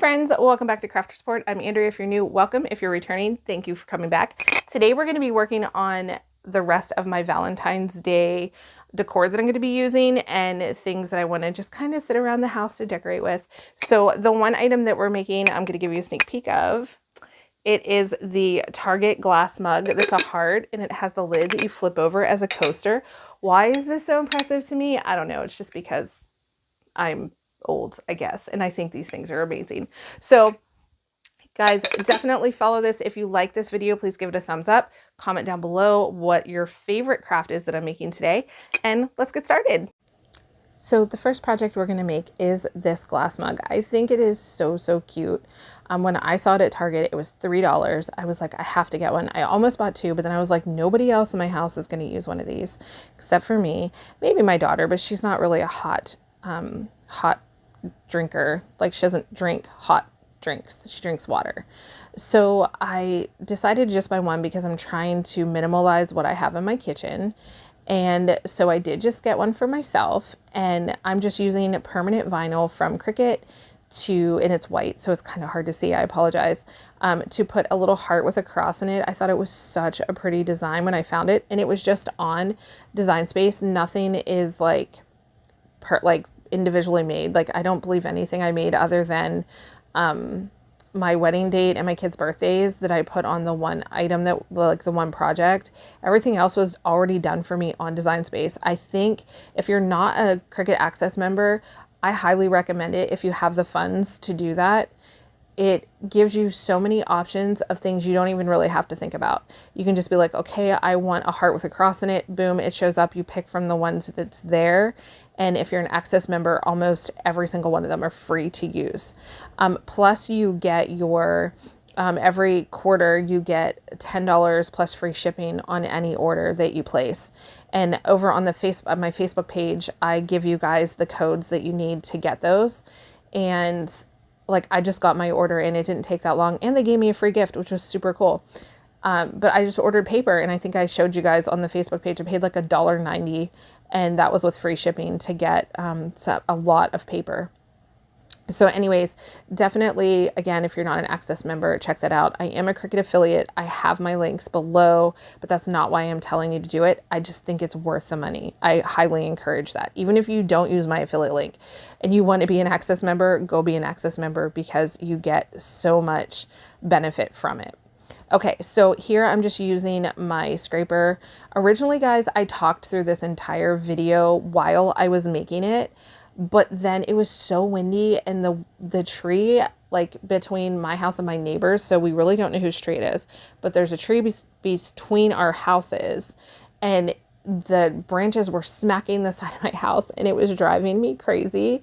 friends, welcome back to Craft Support. I'm Andrea. If you're new, welcome. If you're returning, thank you for coming back. Today we're going to be working on the rest of my Valentine's Day decor that I'm going to be using and things that I want to just kind of sit around the house to decorate with. So the one item that we're making, I'm going to give you a sneak peek of. It is the Target glass mug that's a heart, and it has the lid that you flip over as a coaster. Why is this so impressive to me? I don't know. It's just because I'm old, I guess, and I think these things are amazing. So guys, definitely follow this. If you like this video, please give it a thumbs up. Comment down below what your favorite craft is that I'm making today, and let's get started. So the first project we're going to make is this glass mug. I think it is so cute. When I saw it at Target, it was $3. I was like, I have to get one. I almost bought two, but then I was like, nobody else in my house is going to use one of these except for me. Maybe my daughter, but she's not really a hot drinker. Like, she doesn't drink hot drinks. She drinks water. So I decided to just buy one because I'm trying to minimalize what I have in my kitchen. And so I did just get one for myself, and I'm just using permanent vinyl from Cricut and it's white, so it's kind of hard to see. I apologize. To put a little heart with a cross in it. I thought it was such a pretty design when I found it, and it was just on Design Space. Nothing is like individually made. Like, I don't believe anything I made other than my wedding date and my kids' birthdays that I put on the one item, that like the one project. Everything else was already done for me on Design Space. I think if you're not a Cricut Access member, I highly recommend it if you have the funds to do that. It gives you so many options of things you don't even really have to think about. You can just be like, okay, I want a heart with a cross in it. Boom, it shows up. You pick from the ones that's there. And if you're an Access member, almost every single one of them are free to use. Plus you get your, every quarter you get $10 plus free shipping on any order that you place. And over on my Facebook page, I give you guys the codes that you need to get those. And like, I just got my order and it didn't take that long, and they gave me a free gift, which was super cool. But I just ordered paper, and I think I showed you guys on the Facebook page, I paid like $1.90, and that was with free shipping to get a lot of paper. So anyways, definitely, again, if you're not an Access member, check that out. I am a Cricut affiliate. I have my links below, but that's not why I'm telling you to do it. I just think it's worth the money. I highly encourage that. Even if you don't use my affiliate link and you want to be an Access member, go be an Access member because you get so much benefit from it. Okay, so here I'm just using my scraper. Originally, guys, I talked through this entire video while I was making it, but then it was so windy, and the tree, like between my house and my neighbors, so we really don't know whose tree it is, but there's a tree between our houses, and the branches were smacking the side of my house, and it was driving me crazy.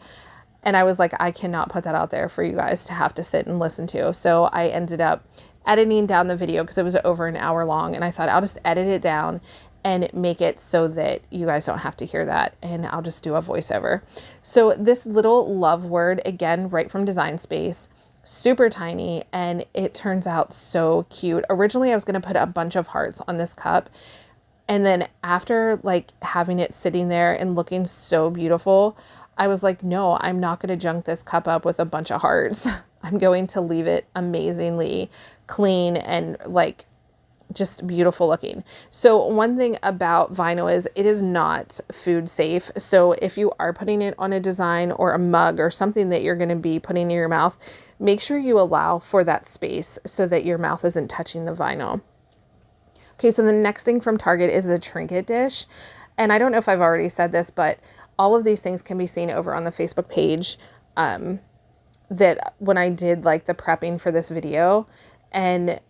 And I was like, I cannot put that out there for you guys to have to sit and listen to. So I ended up editing down the video because it was over an hour long, and I thought I'll just edit it down and make it so that you guys don't have to hear that, and I'll just do a voiceover. So this little love word, again, right from Design Space, super tiny, and it turns out so cute. Originally, I was going to put a bunch of hearts on this cup, and then after like having it sitting there and looking so beautiful, I was like, no, I'm not going to junk this cup up with a bunch of hearts. I'm going to leave it amazingly clean and like just beautiful looking. So one thing about vinyl is it is not food safe. So if you are putting it on a design or a mug or something that you're going to be putting in your mouth, make sure you allow for that space so that your mouth isn't touching the vinyl. Okay, so the next thing from Target is the trinket dish. And I don't know if I've already said this, but all of these things can be seen over on the Facebook page that when I did like the prepping for this video, and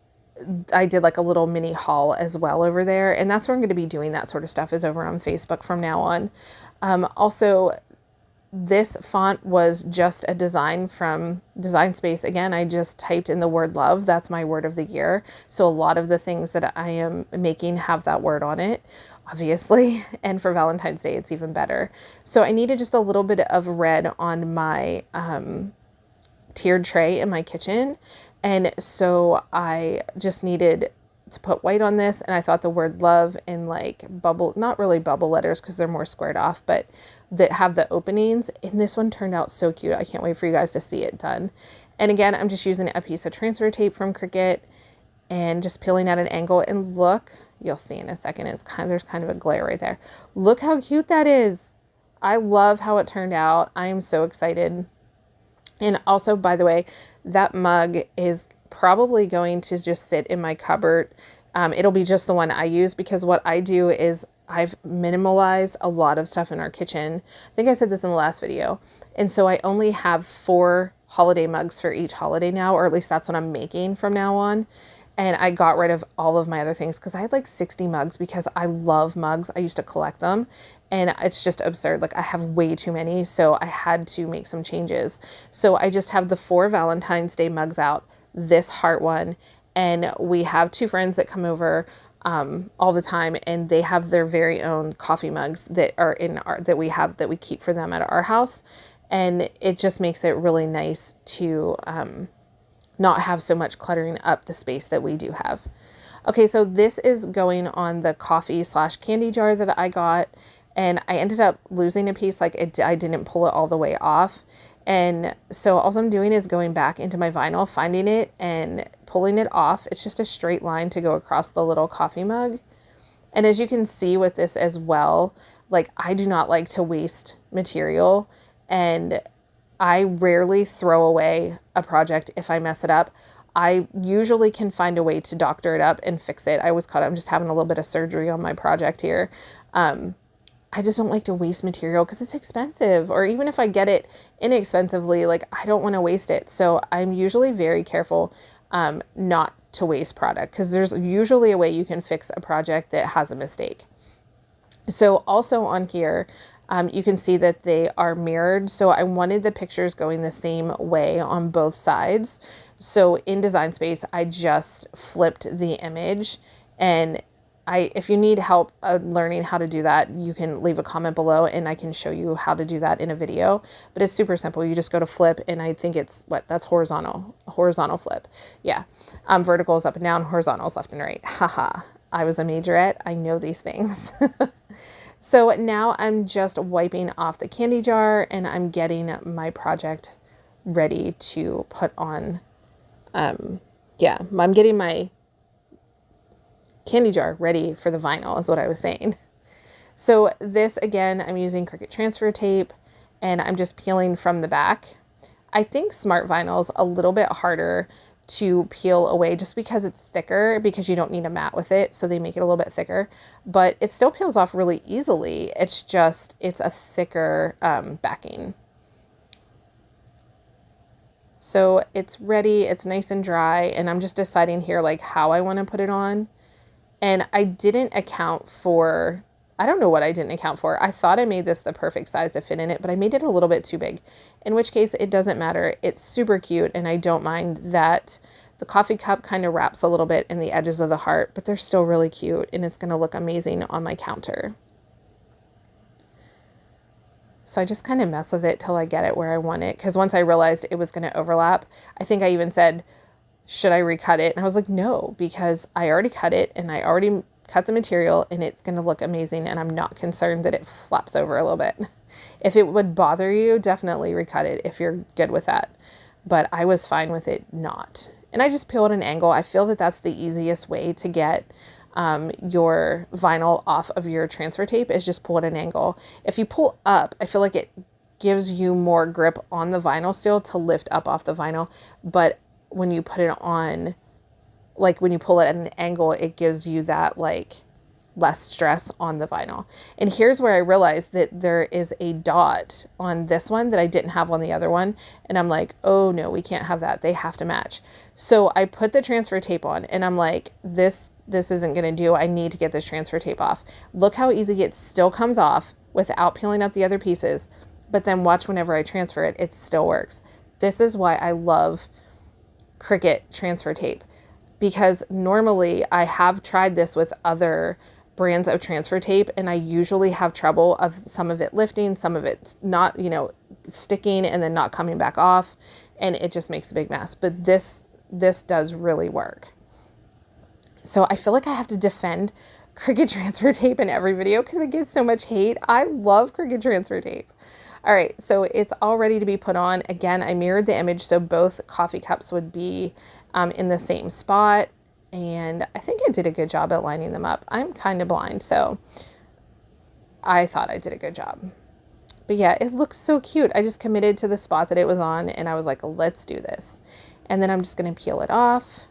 I did like a little mini haul as well over there. And that's where I'm going to be doing that sort of stuff, is over on Facebook from now on. Also, this font was just a design from Design Space. Again, I just typed in the word love. That's my word of the year. So a lot of the things that I am making have that word on it, obviously. And for Valentine's Day, it's even better. So I needed just a little bit of red on my tiered tray in my kitchen. And so I just needed to put white on this, and I thought the word love in like bubble, not really bubble letters because they're more squared off, but that have the openings. And this one turned out so cute. I can't wait for you guys to see it done. And again, I'm just using a piece of transfer tape from Cricut and just peeling at an angle, and look, you'll see in a second, there's kind of a glare right there. Look how cute that is. I love how it turned out. I am so excited. And also, by the way, that mug is probably going to just sit in my cupboard. It'll be just the one I use, because what I do is I've minimalized a lot of stuff in our kitchen. I think I said this in the last video. And so I only have 4 holiday mugs for each holiday now, or at least that's what I'm making from now on. And I got rid of all of my other things because I had like 60 mugs, because I love mugs. I used to collect them, and it's just absurd. Like, I have way too many, so I had to make some changes. So I just have the 4 Valentine's Day mugs out, this heart one, and we have 2 friends that come over all the time, and they have their very own coffee mugs that are that we keep for them at our house. And it just makes it really nice to not have so much cluttering up the space that we do have. Okay, so this is going on the coffee / candy jar that I got, and I ended up losing a piece. I didn't pull it all the way off. And so all I'm doing is going back into my vinyl, finding it and pulling it off. It's just a straight line to go across the little coffee mug. And as you can see with this as well, like, I do not like to waste material, and I rarely throw away a project if I mess it up. I usually can find a way to doctor it up and fix it. I'm just having a little bit of surgery on my project here. I just don't like to waste material because it's expensive, or even if I get it inexpensively, like, I don't want to waste it. So I'm usually very careful not to waste product, because there's usually a way you can fix a project that has a mistake. So also on here, you can see that they are mirrored. So I wanted the pictures going the same way on both sides. So in Design Space, I just flipped the image, and if you need help learning how to do that, you can leave a comment below and I can show you how to do that in a video. But it's super simple. You just go to flip, and I think it's that's horizontal flip. Yeah. Vertical is up and down, horizontal is left and right. Haha. I was a majorette. I know these things. So now I'm just wiping off the candy jar, and I'm getting my project ready to put on. I'm getting my candy jar ready for the vinyl is what I was saying. So this, again, I'm using Cricut transfer tape, and I'm just peeling from the back. I think smart vinyl's a little bit harder to peel away just because it's thicker, because you don't need a mat with it. So they make it a little bit thicker, but it still peels off really easily. It's a thicker backing. So it's ready, it's nice and dry, and I'm just deciding here like how I want to put it on. And I didn't account for, I don't know what I didn't account for. I thought I made this the perfect size to fit in it, but I made it a little bit too big, in which case it doesn't matter. It's super cute, and I don't mind that the coffee cup kind of wraps a little bit in the edges of the heart, but they're still really cute, and it's going to look amazing on my counter. So I just kind of mess with it till I get it where I want it, because once I realized it was going to overlap, I think I even said, should I recut it? And I was like, no, because I already cut it, and I already cut the material, and it's going to look amazing, and I'm not concerned that it flaps over a little bit. If it would bother you, definitely recut it if you're good with that. But I was fine with it not. And I just peel at an angle. I feel that that's the easiest way to get your vinyl off of your transfer tape, is just pull at an angle. If you pull up, I feel like it gives you more grip on the vinyl still to lift up off the vinyl. But when you put it on, like when you pull it at an angle, it gives you that like less stress on the vinyl. And here's where I realized that there is a dot on this one that I didn't have on the other one. And I'm like, oh no, we can't have that. They have to match. So I put the transfer tape on, and I'm like, this isn't going to do. I need to get this transfer tape off. Look how easy it still comes off without peeling up the other pieces. But then watch, whenever I transfer it, it still works. This is why I love Cricut transfer tape, because normally I have tried this with other brands of transfer tape, and I usually have trouble of some of it lifting, some of it not, sticking and then not coming back off, and it just makes a big mess. But this does really work. So I feel like I have to defend Cricut transfer tape in every video because it gets so much hate. I love Cricut transfer tape. All right, so it's all ready to be put on. Again, I mirrored the image so both coffee cups would be in the same spot. And I think I did a good job at lining them up. I'm kind of blind, so I thought I did a good job. But yeah, it looks so cute. I just committed to the spot that it was on, and I was like, let's do this. And then I'm just going to peel it off.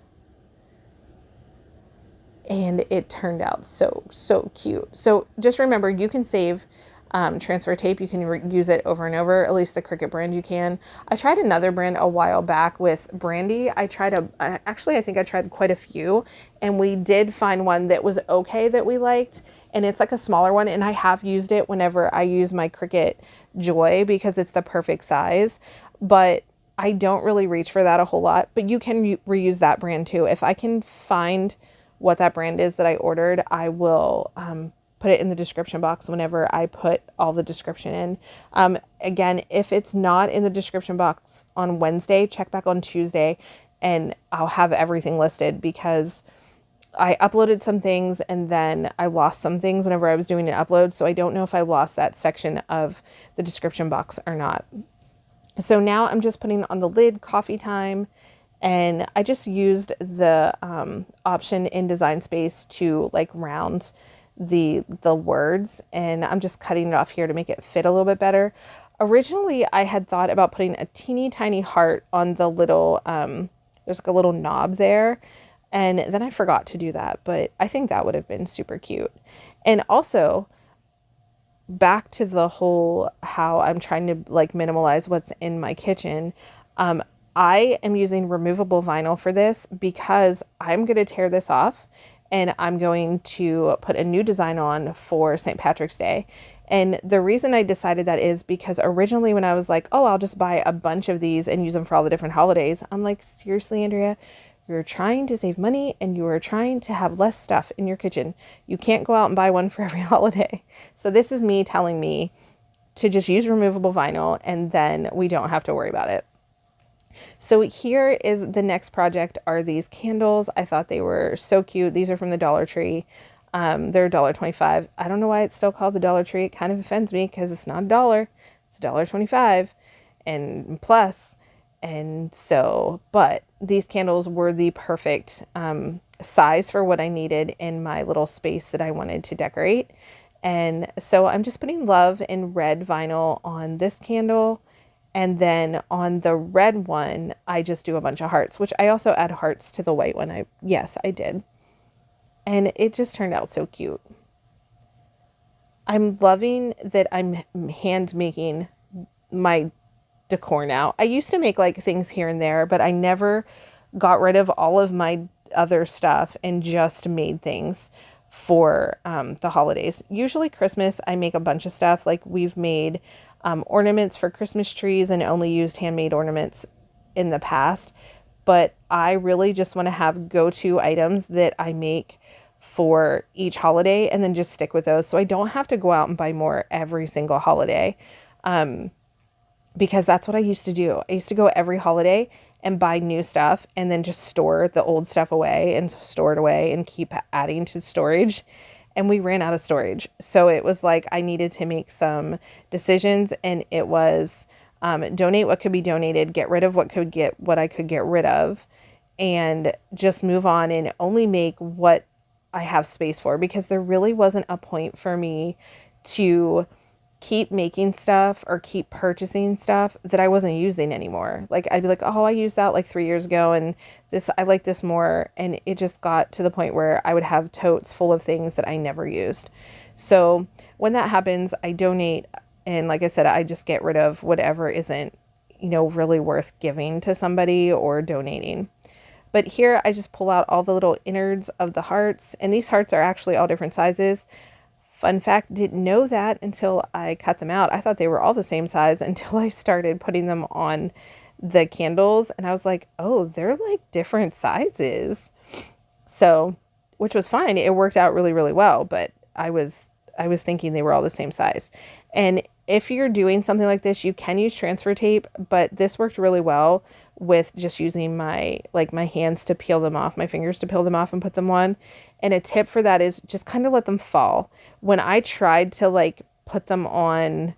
And it turned out so cute. So just remember, you can save transfer tape. You can use it over and over, at least the Cricut brand you can. I tried another brand a while back with Brandy. I think I tried quite a few, and we did find one that was okay that we liked. And it's like a smaller one, and I have used it whenever I use my Cricut Joy because it's the perfect size. But I don't really reach for that a whole lot. But you can reuse that brand too. If I can find what that brand is that I ordered, I will put it in the description box whenever I put all the description in. Again, if it's not in the description box on Wednesday, check back on Tuesday and I'll have everything listed because I uploaded some things and then I lost some things whenever I was doing an upload. So I don't know if I lost that section of the description box or not. So now I'm just putting on the lid coffee time. And I just used the option in Design Space to like round the words, and I'm just cutting it off here to make it fit a little bit better. Originally, I had thought about putting a teeny tiny heart on the little, there's like a little knob there, and then I forgot to do that, but I think that would have been super cute. And also, back to the whole how I'm trying to like minimalize what's in my kitchen, I am using removable vinyl for this because I'm going to tear this off and I'm going to put a new design on for St. Patrick's Day. And the reason I decided that is because originally when I was like, oh, I'll just buy a bunch of these and use them for all the different holidays, I'm like, seriously, Andrea, you're trying to save money and you are trying to have less stuff in your kitchen. You can't go out and buy one for every holiday. So this is me telling me to just use removable vinyl and then we don't have to worry about it. So here is the next project are these candles. I thought they were so cute. These are from the Dollar Tree. They're $1.25. I don't know why it's still called the Dollar Tree. It kind of offends me because it's not $1. It's $1.25 and plus. And so, but these candles were the perfect size for what I needed in my little space that I wanted to decorate. And so I'm just putting love in red vinyl on this candle. And then on the red one, I just do a bunch of hearts, which I also add hearts to the white one. Yes, I did. And it just turned out so cute. I'm loving that I'm hand making my decor now. I used to make like things here and there, but I never got rid of all of my other stuff and just made things for the holidays. Usually Christmas, I make a bunch of stuff. Like we've made ornaments for Christmas trees and only used handmade ornaments in the past. But I really just want to have go-to items that I make for each holiday and then just stick with those. So I don't have to go out and buy more every single holiday. Because that's what I used to do. I used to go every holiday and buy new stuff and then just store the old stuff away and store it away and keep adding to storage. And we ran out of storage. So it was like I needed to make some decisions, and it was donate what could be donated, get rid of what I could get rid of, and just move on and only make what I have space for, because there really wasn't a point for me to keep making stuff or keep purchasing stuff that I wasn't using anymore. Like I'd be like, oh, I used that like 3 years ago and I like this more. And it just got to the point where I would have totes full of things that I never used. So when that happens, I donate. And like I said, I just get rid of whatever isn't, really worth giving to somebody or donating. But here I just pull out all the little innards of the hearts, and these hearts are actually all different sizes. Fun fact, didn't know that until I cut them out. I thought they were all the same size until I started putting them on the candles. And I was like, oh, they're like different sizes. So, which was fine. It worked out really, really well. But I was thinking they were all the same size. And if you're doing something like this, you can use transfer tape. But this worked really well with just using my hands to peel them off, my fingers to peel them off and put them on. And a tip for that is just kind of let them fall. When I tried to put them on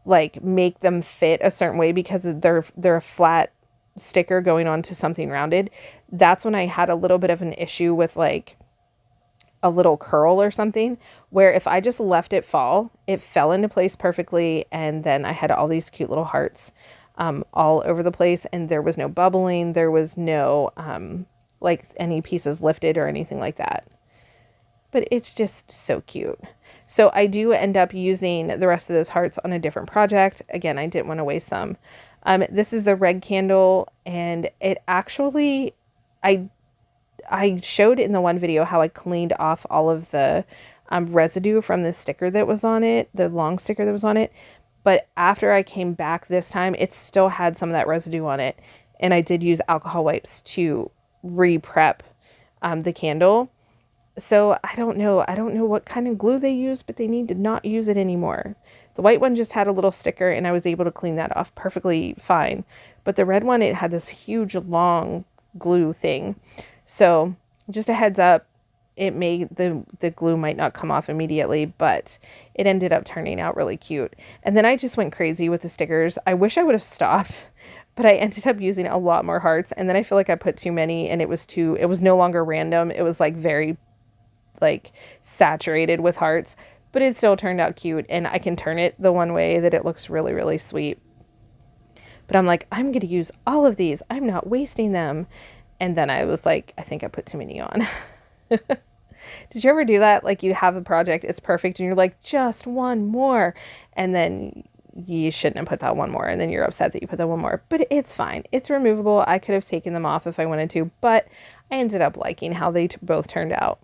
like make them fit a certain way because they're a flat sticker going onto something rounded. That's when I had a little bit of an issue with like a little curl or something, where if I just left it fall, it fell into place perfectly. And then I had all these cute little hearts all over the place, and there was no bubbling. There was no like any pieces lifted or anything like that. But it's just so cute. So I do end up using the rest of those hearts on a different project. Again, I didn't want to waste them. This is the red candle, and it actually, I showed in the one video how I cleaned off all of the residue from the sticker that was on it, the long sticker that was on it. But after I came back this time, it still had some of that residue on it. And I did use alcohol wipes to re-prep the candle. So I don't know what kind of glue they used, but they need to not use it anymore. The white one just had a little sticker, and I was able to clean that off perfectly fine. But the red one, it had this huge long glue thing. So just a heads up, it may, the glue might not come off immediately, but it ended up turning out really cute. And then I just went crazy with the stickers. I wish I would have stopped, but I ended up using a lot more hearts. And then I feel like I put too many, and it was no longer random. It was like very like saturated with hearts, but it still turned out cute. And I can turn it the one way that it looks really, really sweet. But I'm like, I'm going to use all of these. I'm not wasting them. And then I was like, I think I put too many on. Did you ever do that? Like you have a project, it's perfect, and you're like, just one more. And then you shouldn't have put that one more. And then you're upset that you put that one more. But it's fine. It's removable. I could have taken them off if I wanted to, but I ended up liking how they both turned out.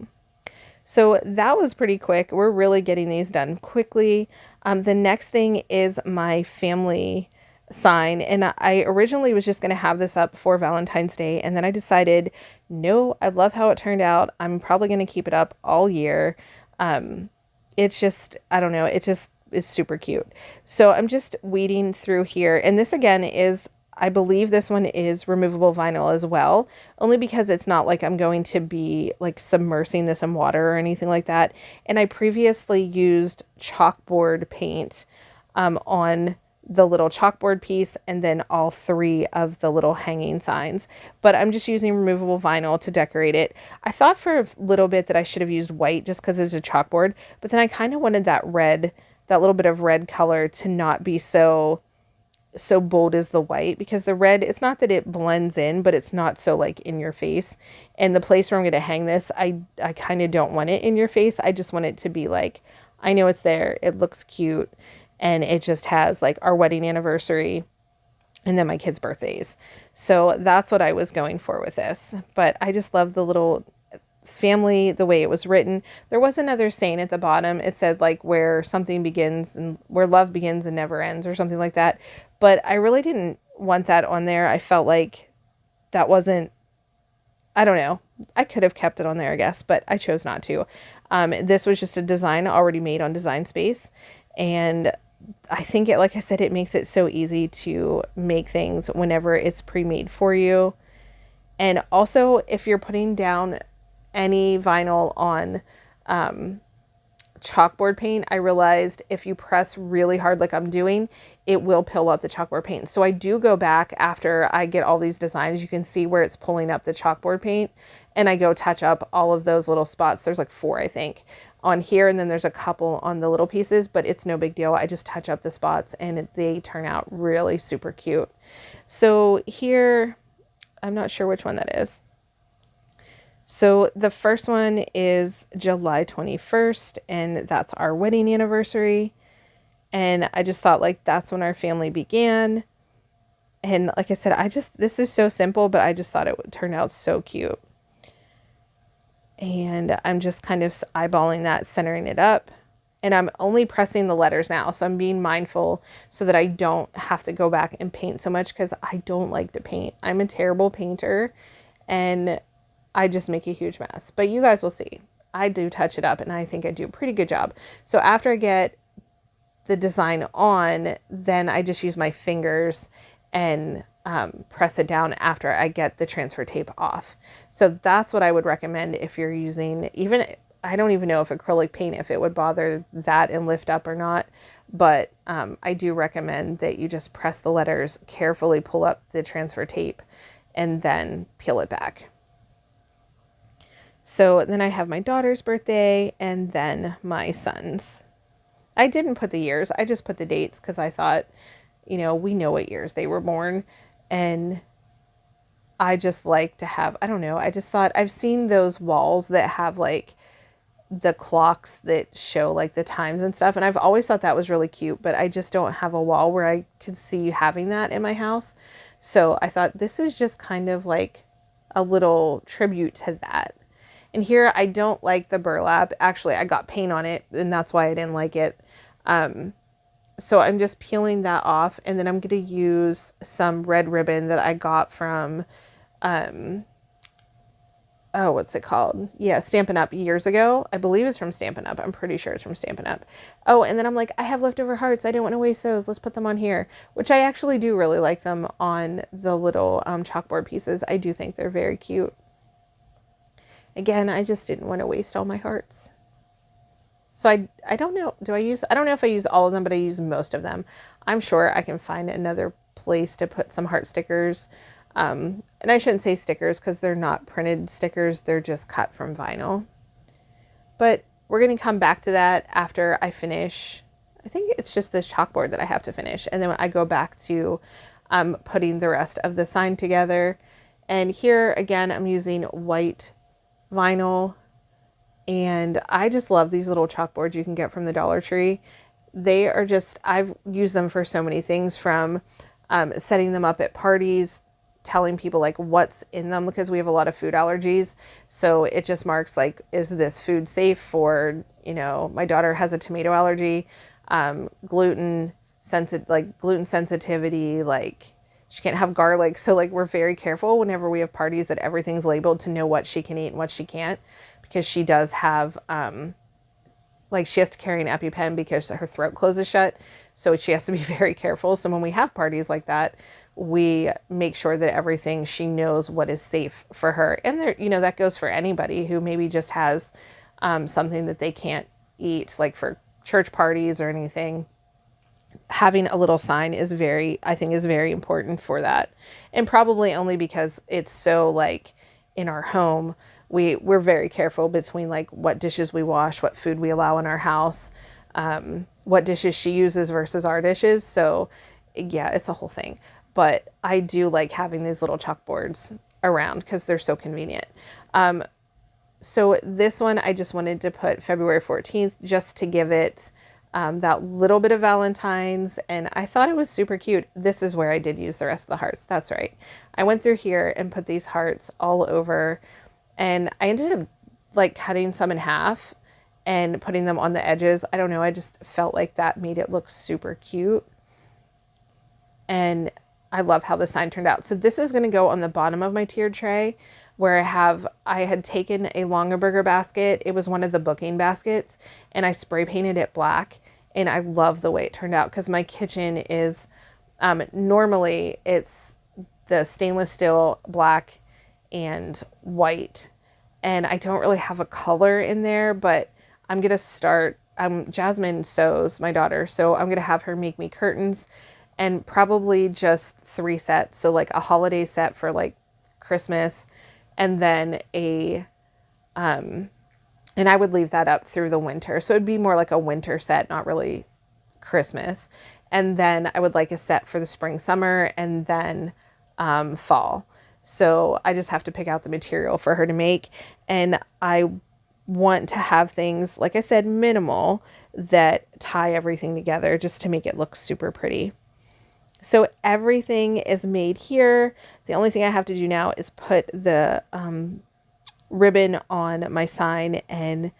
So that was pretty quick. We're really getting these done quickly. The next thing is my family sign, and I originally was just going to have this up for Valentine's Day, and then I decided, no, I love how it turned out. I'm probably going to keep it up all year. It's just, I don't know, it just is super cute. So I'm just weeding through here, and this again is, I believe this one is removable vinyl as well, only because it's not like I'm going to be like submersing this in water or anything like that. And I previously used chalkboard paint on the little chalkboard piece, and then all three of the little hanging signs, but I'm just using removable vinyl to decorate it. I thought for a little bit that I should have used white just because it's a chalkboard, but then I kind of wanted that red, that little bit of red color to not be so bold as the white, because the red, it's not that it blends in, but it's not so like in your face. And the place where I'm going to hang this, I kind of don't want it in your face. I just want it to be like, I know it's there, it looks cute, and it just has like our wedding anniversary and then my kids' birthdays. So that's what I was going for with this. But I just love the little family, the way it was written. There was another saying at the bottom. It said like where something begins and where love begins and never ends, or something like that. But I really didn't want that on there. I felt like that wasn't, I don't know. I could have kept it on there, I guess, but I chose not to. This was just a design already made on Design Space. And I think it, like I said, it makes it so easy to make things whenever it's pre-made for you. And also, if you're putting down any vinyl on chalkboard paint, I realized if you press really hard like I'm doing, it will pill up the chalkboard paint. So I do go back after I get all these designs. You can see where it's pulling up the chalkboard paint, and I go touch up all of those little spots. There's like 4, I think, on here, and then there's a couple on the little pieces, but it's no big deal. I just touch up the spots and they turn out really super cute. So here, I'm not sure which one that is. So the first one is July 21st, and that's our wedding anniversary. And I just thought like that's when our family began. And like I said, this is so simple, but I just thought it would turn out so cute. And I'm just kind of eyeballing that, centering it up. And I'm only pressing the letters now. So I'm being mindful so that I don't have to go back and paint so much, because I don't like to paint. I'm a terrible painter, and I just make a huge mess. But you guys will see. I do touch it up, and I think I do a pretty good job. So after I get the design on, then I just use my fingers and press it down after I get the transfer tape off. So that's what I would recommend if you're using, even I don't even know if acrylic paint, if it would bother that and lift up or not. But I do recommend that you just press the letters, carefully pull up the transfer tape, and then peel it back. So then I have my daughter's birthday and then my son's. I didn't put the years. I just put the dates because I thought, we know what years they were born. And I just like to have, I don't know, I just thought I've seen those walls that have like the clocks that show like the times and stuff. And I've always thought that was really cute, but I just don't have a wall where I could see having that in my house. So I thought this is just kind of like a little tribute to that. And here I don't like the burlap. Actually, I got paint on it and that's why I didn't like it. So I'm just peeling that off, and then I'm going to use some red ribbon that I got from, what's it called? Yeah, Stampin' Up! Years ago. I believe it's from Stampin' Up! I'm pretty sure it's from Stampin' Up! Oh, and then I'm like, I have leftover hearts. I didn't want to waste those. Let's put them on here, which I actually do really like them on the little chalkboard pieces. I do think they're very cute. Again, I just didn't want to waste all my hearts. So I don't know. I don't know if I use all of them, but I use most of them. I'm sure I can find another place to put some heart stickers. And I shouldn't say stickers because they're not printed stickers. They're just cut from vinyl. But we're going to come back to that after I finish. I think it's just this chalkboard that I have to finish. And then when I go back to putting the rest of the sign together. And here again, I'm using white vinyl. And I just love these little chalkboards you can get from the Dollar Tree. They are just, I've used them for so many things, from setting them up at parties, telling people like what's in them, because we have a lot of food allergies. So it just marks like, is this food safe for, my daughter has a tomato allergy, gluten sensitivity, like she can't have garlic. So like we're very careful whenever we have parties that everything's labeled to know what she can eat and what she can't. Because she does have, she has to carry an EpiPen because her throat closes shut. So she has to be very careful. So when we have parties like that, we make sure that everything, she knows what is safe for her. And there, that goes for anybody who maybe just has something that they can't eat, like for church parties or anything. Having a little sign is very important for that. And probably only because it's so like in our home, we're very careful between like what dishes we wash, what food we allow in our house, what dishes she uses versus our dishes. So yeah, it's a whole thing. But I do like having these little chalkboards around because they're so convenient. So this one, I just wanted to put February 14th just to give it that little bit of Valentine's. And I thought it was super cute. This is where I did use the rest of the hearts. That's right. I went through here and put these hearts all over. And I ended up like cutting some in half and putting them on the edges. I don't know. I just felt like that made it look super cute. And I love how the sign turned out. So this is going to go on the bottom of my tiered tray, where I had taken a Longaberger basket. It was one of the booking baskets, and I spray painted it black. And I love the way it turned out because my kitchen is, normally it's the stainless steel black and white, and I don't really have a color in there, but I'm gonna start, Jasmine sews, my daughter, so I'm gonna have her make me curtains, and probably just 3 sets, so like a holiday set for like Christmas, and then and I would leave that up through the winter, so it'd be more like a winter set, not really Christmas. And then I would like a set for the spring, summer, and then fall. So I just have to pick out the material for her to make. And I want to have things, like I said, minimal, that tie everything together just to make it look super pretty. So everything is made here. The only thing I have to do now is put the ribbon on my sign. And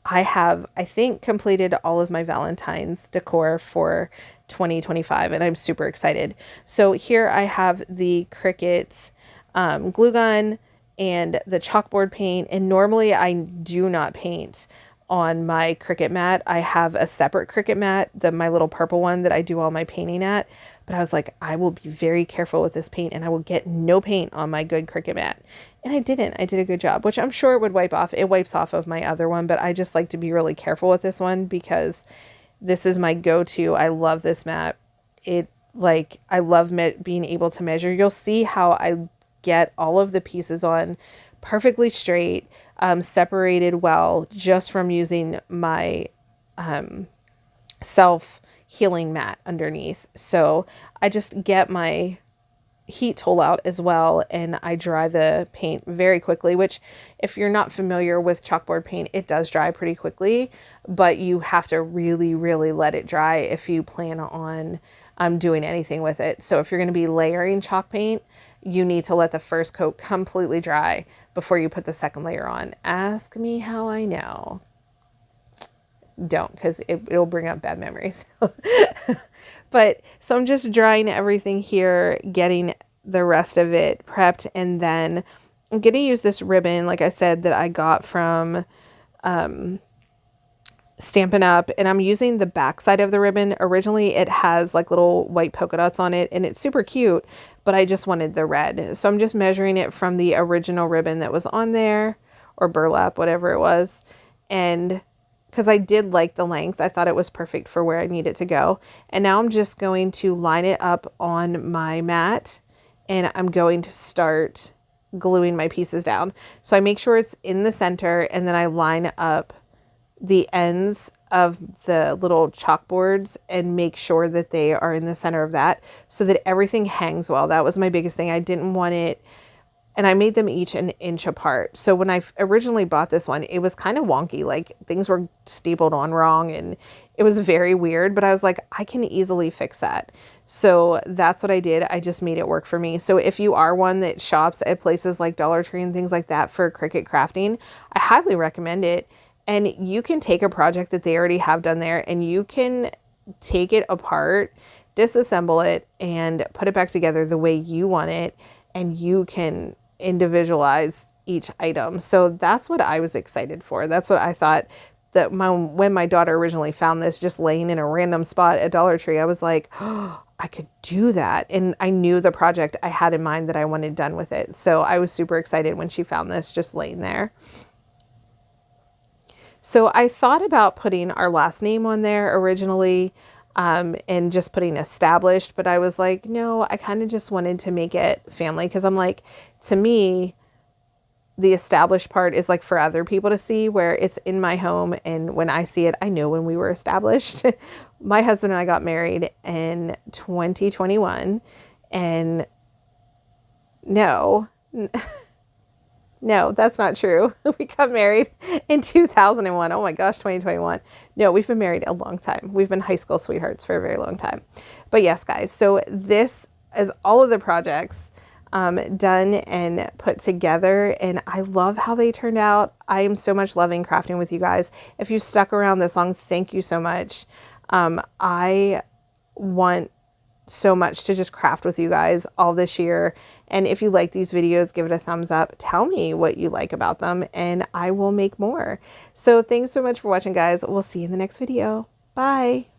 I have, I think, completed all of my Valentine's decor for 2025. And I'm super excited. So here I have the Cricut glue gun and the chalkboard paint. And normally I do not paint on my Cricut mat. I have a separate Cricut mat, my little purple one that I do all my painting at, but I was like, I will be very careful with this paint and I will get no paint on my good Cricut mat. And I didn't. I did a good job, which I'm sure it would wipe off. It wipes off of my other one, but I just like to be really careful with this one because this is my go-to. I love this mat. I love being able to measure. You'll see how I get all of the pieces on perfectly straight, separated well, just from using my self-healing mat underneath. So I just get my heat tool out as well, and I dry the paint very quickly, which if you're not familiar with chalkboard paint, it does dry pretty quickly, but you have to really, really let it dry if you plan on doing anything with it. So if you're going to be layering chalk paint, you need to let the first coat completely dry before you put the second layer on. Ask me how I know. Don't, because it'll bring up bad memories. But so I'm just drying everything here, getting the rest of it prepped, and then I'm going to use this ribbon, like I said, that I got from Stampin' Up, and I'm using the back side of the ribbon. Originally it has like little white polka dots on it, and it's super cute, but I just wanted the red. So I'm just measuring it from the original ribbon that was on there, or burlap, whatever it was, and because I did like the length. I thought it was perfect for where I need it to go. And now I'm just going to line it up on my mat, and I'm going to start gluing my pieces down. So I make sure it's in the center, and then I line up the ends of the little chalkboards and make sure that they are in the center of that so that everything hangs well. That was my biggest thing. I didn't want it. And I made them each an inch apart. So when I originally bought this one, it was kind of wonky. Like things were stapled on wrong and it was very weird, but I was like, I can easily fix that. So that's what I did. I just made it work for me. So if you are one that shops at places like Dollar Tree and things like that for Cricut crafting, I highly recommend it. And you can take a project that they already have done there and you can take it apart, disassemble it, and put it back together the way you want it. And you can individualize each item. So that's what I was excited for. That's what I thought that when my daughter originally found this just laying in a random spot at Dollar Tree, I was like, oh, I could do that. And I knew the project I had in mind that I wanted done with it. So I was super excited when she found this just laying there. So I thought about putting our last name on there originally, and just putting established, but I was like, no, I kind of just wanted to make it family, because I'm like, to me, the established part is like for other people to see, where it's in my home, and when I see it, I know when we were established. My husband and I got married in 2021, and no, that's not true. We got married in 2001. Oh my gosh, 2021. No, we've been married a long time. We've been high school sweethearts for a very long time. But yes, guys, so this is all of the projects done and put together, and I love how they turned out. I am so much loving crafting with you guys. If you've stuck around this long, thank you so much. I want so much to just craft with you guys all this year. And if you like these videos, give it a thumbs up. Tell me what you like about them, and I will make more. So thanks so much for watching, guys. We'll see you in the next video. Bye.